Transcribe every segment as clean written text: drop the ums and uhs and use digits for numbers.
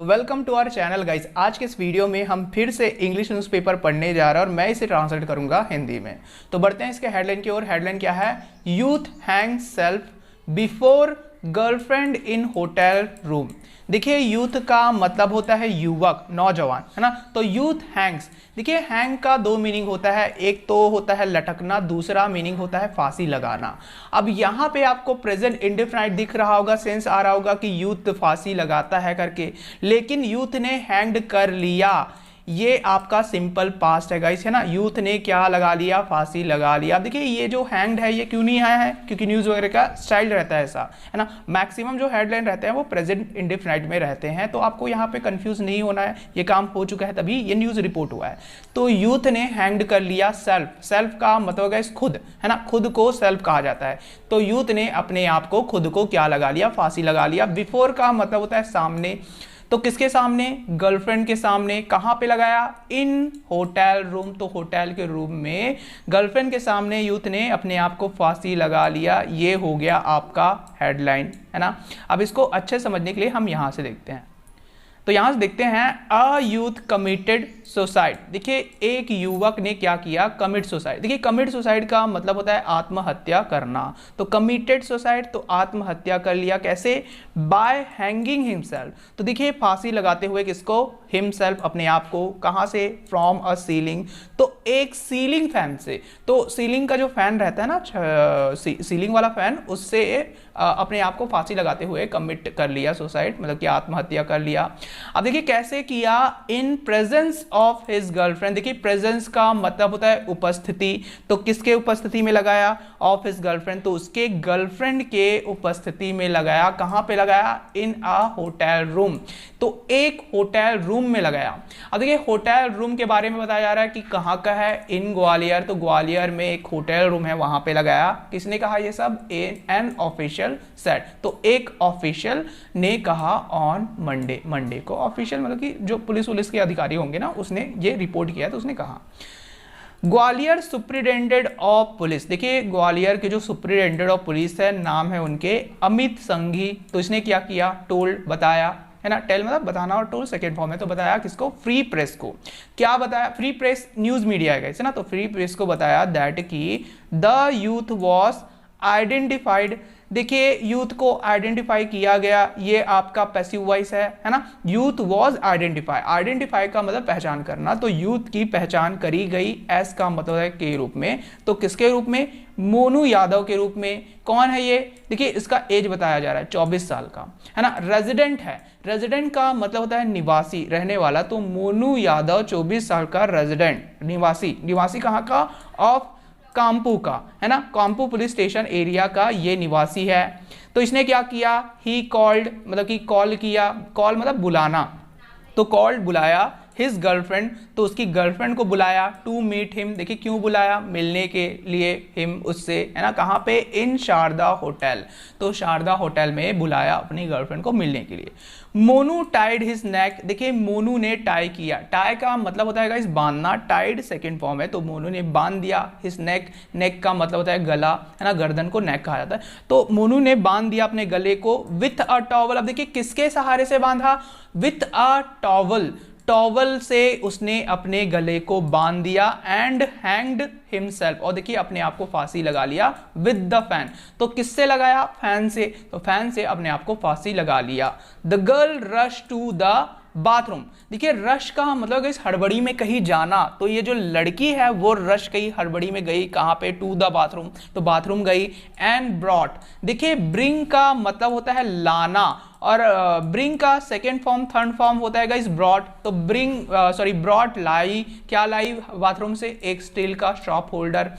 Welcome to our channel guys. आज के इस वीडियो में हम फिर से इंग्लिश न्यूज़पेपर पढ़ने जा रहे हैं और मैं इसे ट्रांसलेट करूंगा हिंदी में। तो बढ़ते हैं इसके हेडलाइन की ओर। हेडलाइन क्या है? Youth hang self before girlfriend इन होटल रूम। देखिए, यूथ का मतलब होता है युवक, नौजवान, है ना। तो यूथ हैंग्स, देखिए हैंग का दो मीनिंग होता है। एक तो होता है लटकना, दूसरा मीनिंग होता है फांसी लगाना। अब यहाँ पे आपको प्रेजेंट इंडेफिनाइट दिख रहा होगा, सेंस आ रहा होगा कि यूथ फांसी लगाता है करके, लेकिन यूथ ने हैंग्ड कर लिया। ये आपका सिंपल पास्ट है गाइस, है ना। यूथ ने क्या लगा लिया? फांसी लगा लिया। अब देखिए, ये जो हैंग्ड है ये क्यों नहीं आया है? क्योंकि न्यूज़ वगैरह का स्टाइल रहता है ऐसा, है ना। मैक्सिमम जो हेडलाइन रहते हैं वो प्रेजेंट इंडेफिनाइट में रहते हैं, तो आपको यहाँ पे कंफ्यूज नहीं होना है। ये काम हो चुका है तभी ये न्यूज़ रिपोर्ट हुआ है। तो यूथ ने हैंग्ड कर लिया सेल्फ। सेल्फ का मतलब गाइस खुद, है ना। खुद को सेल्फ कहा जाता है। तो यूथ ने अपने आप को, खुद को क्या लगा लिया? फांसी लगा लिया। बिफोर का मतलब होता है सामने। तो किसके सामने? गर्लफ्रेंड के सामने। कहां पे लगाया? इन होटल रूम। तो होटल के रूम में गर्लफ्रेंड के सामने यूथ ने अपने आप को फांसी लगा लिया। ये हो गया आपका हेडलाइन, है ना। अब इसको अच्छे समझने के लिए हम यहां से देखते हैं। तो यहां से देखते हैं, अ यूथ कमिटेड सुसाइड। देखिए, एक युवक ने क्या किया? Commit suicide. देखिए, कमिट सुसाइड का मतलब होता है आत्महत्या करना। तो कमिटेड सुसाइड, तो आत्महत्या कर लिया। कैसे? Bye hanging himself. तो देखिए, फांसी लगाते हुए किसको? हिमसेल्फ, अपने आप को। कहां से? From a ceiling. तो एक सीलिंग फैन से। तो सीलिंग का जो फैन रहता है ना, सीलिंग वाला फैन, उससे अपने आप को फांसी लगाते हुए कमिट कर लिया सुसाइड, मतलब कि आत्महत्या कर लिया। अब देखिए कैसे किया? In presence of his girlfriend. देखिए, प्रेजेंस का मतलब होता है उपस्थिति। तो किसके उपस्थिति में लगाया? Of his girlfriend. तो उसके गर्लफ्रेंड के उपस्थिति में लगाया। कहां पे लगाया? इन अ होटल रूम। तो एक होटल रूम में लगाया। अब देखिए, होटल रूम के बारे में बताया जा रहा है कि कहां का है? इन ग्वालियर। तो ग्वालियर में एक होटल रूम है, वहां पे लगाया। किसने कहा ये सब? An official set. तो एक ऑफिशियल ने कहा ऑन मंडे को। ऑफिशियल मतलब कि जो पुलिस के अधिकारी होंगे ना, उसने ये रिपोर्ट किया। तो उसने कहा ग्वालियर सुप्रिटेंडेंट ऑफ पुलिस। देखिए, ग्वालियर के जो सुप्रिटेंडेंट ऑफ पुलिस है, नाम है उनके अमित संघी। तो इसने क्या किया? टोल्ड, बताया, है ना। टेल मतलब बताना और टोल सेकेंड फॉर्म है। तो बताया किसको? फ्री प्रेस को। क्या बताया? फ्री प्रेस न्यूज मीडिया है ना। तो फ्री प्रेस को बताया दैट कि द यूथ वॉज आइडेंटिफाइड। देखिए, यूथ को आइडेंटिफाई किया गया। ये आपका पैसिव वॉइस है ना। Youth was identify. आइडेंटिफाई का मतलब पहचान करना। तो यूथ की पहचान करी गई। एस का मतलब है के रूप में। तो किसके रूप में? मोनू यादव के रूप में। कौन है ये? देखिए, इसका एज बताया जा रहा है 24 साल का, है ना। रेजिडेंट है। रेजिडेंट का मतलब होता है निवासी, रहने वाला। तो मोनू यादव 24 साल का रेजिडेंट, निवासी। निवासी कहाँ का? ऑफ काम्पू का, है ना। काम्पू पुलिस स्टेशन एरिया का ये निवासी है। तो इसने क्या किया? ही कॉल्ड, मतलब कि कॉल किया। कॉल मतलब बुलाना। तो कॉल्ड, बुलाया। हिज गर्लफ्रेंड, तो उसकी गर्लफ्रेंड को बुलाया। To meet him. देखिए, क्यों बुलाया? मिलने के लिए। हिम, उससे, है ना। कहाँ पे? इन शारदा होटल। तो शारदा होटल में बुलाया अपनी गर्लफ्रेंड को मिलने के लिए। Monu tied his neck. देखिए, मोनू ने टाई किया। टाई का मतलब होता है गाइस बांधना। टाइड सेकंड फॉर्म है। तो मोनू ने बांध दिया हिज नेक। नेक का मतलब होता है गला, है ना। गर्दन को नेक कहा जाता है। तो मोनू ने बांध दिया अपने गले को विथ अ टॉवल। अब देखिए, किसके सहारे से बांधा? With a towel. टॉवल से उसने अपने गले को बांध दिया। And hanged himself. और देखिए, अपने आप को फांसी लगा लिया विद द फैन। तो किससे लगाया? फैन से। तो फैन से अपने आप को फांसी लगा लिया। The girl rush to the bathroom. देखिए, रश का मतलब इस हड़बड़ी में कहीं जाना। तो ये जो लड़की है वो रश कहीं हड़बड़ी में गई। कहां पे? To the bathroom. तो बाथरूम गई। And brought. देखिए, ब्रिंग का मतलब होता है लाना, और ब्रिंग का सेकेंड फॉर्म, थर्ड फॉर्म होता है गाइस ब्रॉट। तो ब्रॉट लाई। क्या लाई बाथरूम से? एक स्टील का सॉप होल्डर।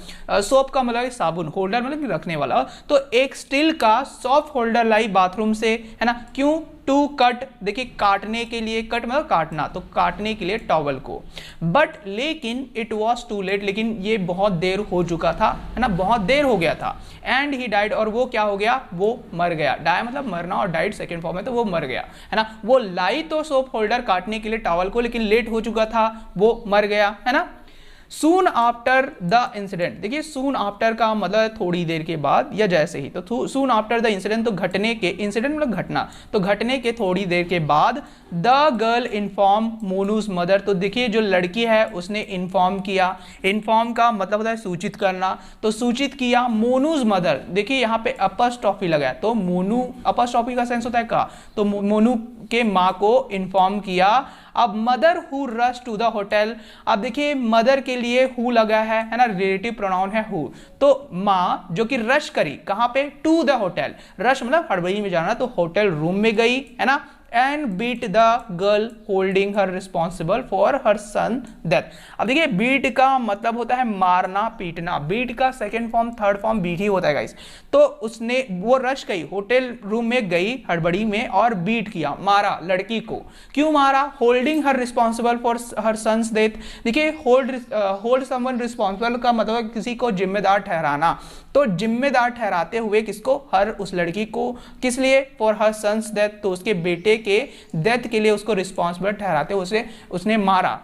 सोप का मतलब साबुन, होल्डर मतलब रखने वाला। तो एक स्टील का सॉप होल्डर लाई बाथरूम से, है ना। क्यों? To cut. देखिए, काटने के लिए। कट मतलब काटना। तो काटने के लिए टॉवल को। बट लेकिन इट वॉज टू लेट। लेकिन ये बहुत देर हो चुका था, है ना। बहुत देर हो गया था। And he died. और वो क्या हो गया? वो मर गया। डाई मतलब मरना, और डाइड सेकेंड फॉर्म है, तो वो मर गया, है ना। वो लाई तो सोप होल्डर काटने के लिए टॉवल को, लेकिन लेट हो चुका था, वो मर गया, है ना। Soon after the incident. देखिए, सून आफ्टर का मतलब थोड़ी देर के बाद या जैसे ही। तो सून आफ्टर द इंसिडेंट, तो घटने के, इंसिडेंट मतलब घटना, तो घटने के थोड़ी देर के बाद the girl inform Monu's mother. तो देखिए जो लड़की है उसने इन्फॉर्म किया, इन्फॉर्म का मतलब होता है सूचित करना, तो सूचित किया मोनूज मदर। देखिए यहाँ पे अपस्ट्रॉफी लगा है, तो मोनू अपस्ट्रॉफी का सेंस होता है का, तो मोनू के माँ को इन्फॉर्म किया। अब mother who rush to the hotel, अब देखिए मदर के लिए हु लगा है ना, रिलेटिव प्रोनाउन है हु, तो माँ जो कि रश करी कहां पे, टू द होटल, रश मतलब हड़बड़ी में जाना, तो होटल रूम में गई है ना, and beat the girl holding her responsible for her son death. अब देखिए बीट का मतलब होता है मारना पीटना, बीट का second form third form beat ही होता है गाइस। तो उसने वो रश गई, होटल रूम में गई हड़बड़ी में और बीट किया, मारा लड़की को। क्यों मारा, holding her responsible for her son's death. देखिए होल्ड समवन रिस्पॉन्सिबल का मतलब किसी को जिम्मेदार ठहराना, तो जिम्मेदार ठहराते हुए किसको, हर उस लड़की को, किस लिए, फॉर हर सन्स डेथ, तो उसके बेटे के डेथ के लिए उसको रिस्पॉन्सिबल ठहराते हुए उसने मारा।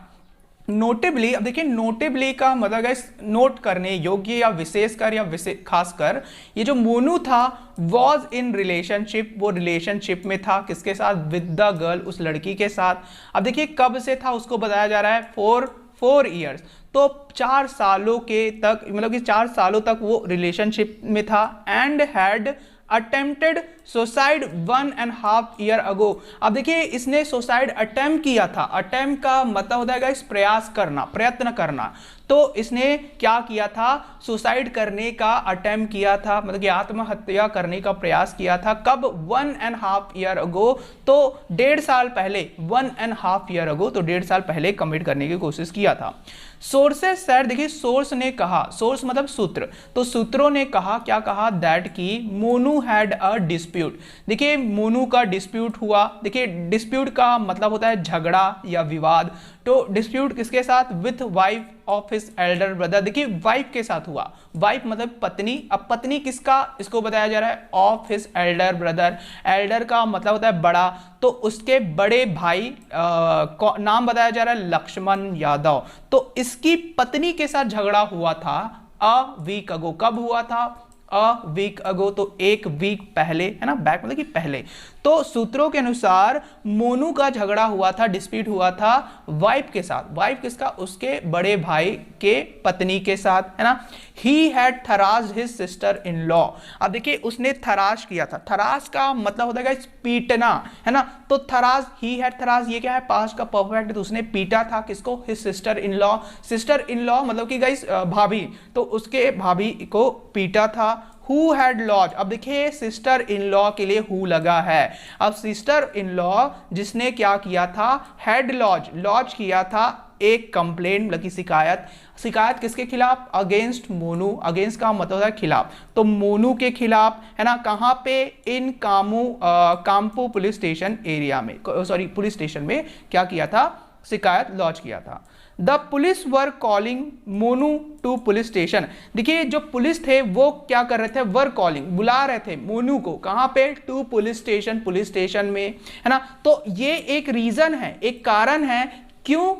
नोटेबली, अब देखिए नोटेबली का मतलब है नोट करने योग्य या विशेषकर या खासकर, ये जो मोनू था वॉज इन रिलेशनशिप, वो रिलेशनशिप में था किसके साथ, विद द गर्ल, उस लड़की के साथ। अब देखिए कब से था उसको बताया जा रहा है, 4 ईयर्स, तो 4 सालों के तक, मतलब कि 4 सालों तक वो रिलेशनशिप में था। And had attempted suicide 1.5 year ago. अब देखिए इसने सुसाइड अटेम्प्ट किया था, अटेम्प्ट का मतलब होता है इस प्रयास करना, प्रयत्न करना, तो इसने क्या किया था, सुसाइड करने का अटेम्प्ट किया था, मतलब कि आत्महत्या करने का प्रयास किया था। कब, 1.5 ईयर अगो, तो 1.5 साल पहले, 1.5 ईयर अगो, तो 1.5 साल पहले कमिट करने की कोशिश किया था। सोर्सेस सर, देखिए सोर्स ने कहा, सोर्स मतलब सूत्र, तो सूत्रों ने कहा, क्या कहा, दैट की मोनू हैड अ डिस्प्यूट। देखिए मोनू का डिस्प्यूट हुआ, देखिए डिस्प्यूट का मतलब होता है झगड़ा या विवाद, तो डिस्प्यूट किसके साथ, with wife of his Elder brother. देखिए वाइफ के साथ हुआ, वाइफ मतलब पत्नी, अब पत्नी किसका, इसको बताया जा रहा है of his Elder brother, Elder का मतलब होता है बड़ा, तो उसके बड़े भाई नाम बताया जा रहा है लक्ष्मण यादव, तो इसकी पत्नी के साथ झगड़ा हुआ था अ वीक अगो। कब हुआ था, अ वीक अगो, तो 1 वीक पहले, है ना, बैक मतलब कि पहले। तो सूत्रों के अनुसार मोनू का झगड़ा हुआ था, डिस्प्यूट हुआ था वाइफ के साथ, वाइफ किसका, उसके बड़े भाई के पत्नी के साथ, है ना। He had thrashed his sister in law. अब देखिए उसने थराश किया था, थराश का मतलब होता है पीटना, है ना, तो थराश, ही हैड थराश, ये क्या है, पास्ट का परफेक्ट, तो उसने पीटा था किसको, his sister in law. Sister in law मतलब कि गाइस भाभी, तो उसके भाभी को पीटा था। Who had lodged, अब देखिए सिस्टर इन लॉ के लिए हु लगा है, अब सिस्टर इन लॉ जिसने क्या किया था, हैड लॉज किया था एक कंप्लेंट, मतलब की शिकायत, शिकायत किसके खिलाफ, अगेंस्ट मोनू, अगेंस्ट का मतलब होता है खिलाफ, तो मोनू के खिलाफ, है ना, कहां पे, in Kanpur police station area में, सॉरी पुलिस स्टेशन में क्या किया था, शिकायत लॉन्च किया था। The police were calling Monu to police station. देखिए जो पुलिस थे वो क्या कर रहे थे, वर कॉलिंग, बुला रहे थे मोनू को, कहां पे, टू पुलिस स्टेशन में, है ना। तो ये एक रीजन है, एक कारण है क्यों,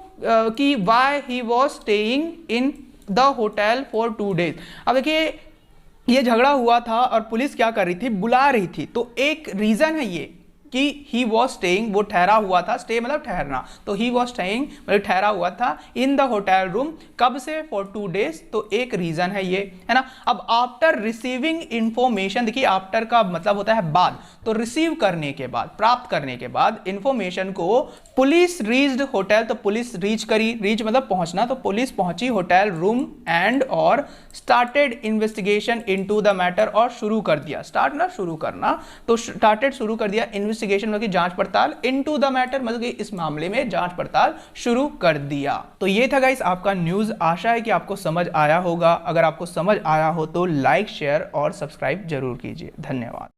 कि why he was staying in the hotel for 2 days। अब देखिए ये झगड़ा हुआ था और पुलिस क्या कर रही थी, बुला रही थी, तो एक रीजन है ये कि ही वॉज स्टेइंग, वो ठहरा हुआ था, स्टे मतलब ठहरना, तो ही वॉज स्टेइंग मतलब ठहरा हुआ था इन द होटल रूम, कब से, फॉर 2 days, तो एक रीजन है ये, है ना। अब आफ्टर रिसीविंग इंफॉर्मेशन, देखिए आफ्टर का मतलब होता है बाद, तो रिसीव करने के बाद, प्राप्त करने के बाद इंफॉर्मेशन को, पुलिस रीच्ड होटल, तो पुलिस रीच करी, रीच मतलब पहुंचना, तो पुलिस पहुंची होटल रूम एंड और started investigation into the matter, और शुरू कर दिया, स्टार्ट ना शुरू करना, तो स्टार्टेड शुरू कर दिया, इन्वेस्टिगेशन मतलब कि जांच पड़ताल, इनटू द मैटर मतलब कि इस मामले में जांच पड़ताल शुरू कर दिया। तो ये था गाइस आपका न्यूज, आशा है कि आपको समझ आया होगा। अगर आपको समझ आया हो तो लाइक, शेयर और सब्सक्राइब जरूर कीजिए। धन्यवाद।